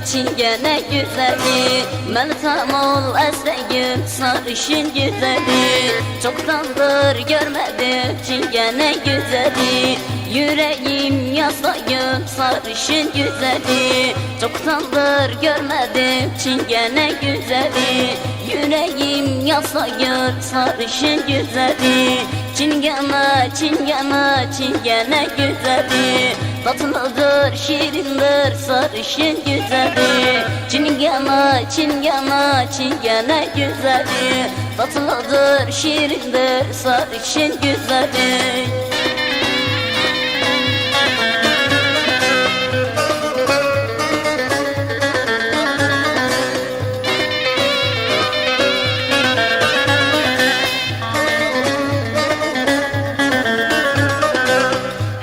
çingene güzeli, Meltem ol esreyim sarışın güzeli. Çoktandır görmedim çingene güzeli, yüreğim yaslayım sarışın güzeli. Çoktandır görmedim çingene güzeli, yüreğim yaslayım sarışın güzeli. Çingene, çingene, çingene güzeli, tatlıdır, şirindir, sarışın güzeli. Çingene, çingene, çingene güzeli, tatlıdır, şirindir, sarışın güzeli.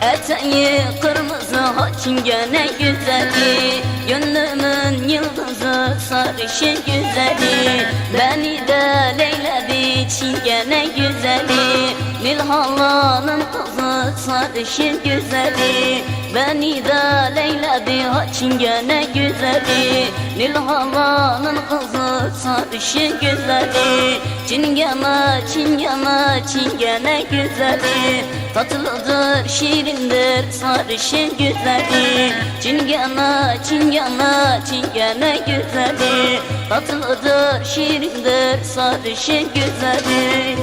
Eteği kırmızı çingene güzeli, gönlümün yıldızı sarışın güzeli. Beni de leyledi çingene güzeli, Nilhalanın kızı sarışın güzeli. Beni de leyledi çingene güzeli, Nilhalanın kızı sarışın güzeli. Çingene, çingene, çingene güzeli, tatlıdır, şirindir, sarışın güzeli. Çingene, çingene, çingene güzeli, tatlıdır, şirindir, sarışın güzeli.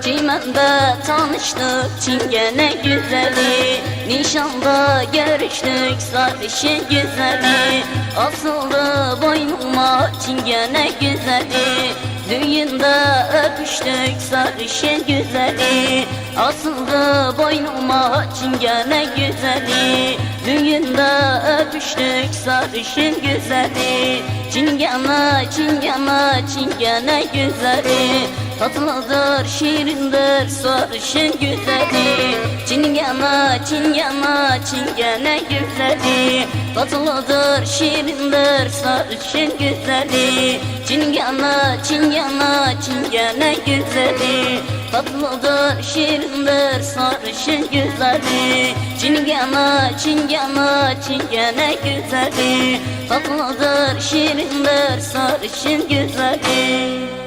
Çimende tanıştık çingene güzeli, nişanda görüştük sarışın güzeli. Asıldı boynuma çingene güzeli, düğünde öpüştük sarışın güzeli. Asıldı boynuma çingene güzeli, düğünde öpüştük sarışın güzeli. Çingene, çingene, çingene güzeli, tatlıdır, şirindir, sarışın güzeli. Çingene, çingene, çingene güzeli, tatlıdır, şirindir, sarışın güzeli. Çingene, çingene, çingene güzeli, tatlıdır, şirindir, sarışın güzeli. Çingene, çingene, çingene güzeli, tatlıdır, şirindir, sarışın güzeli.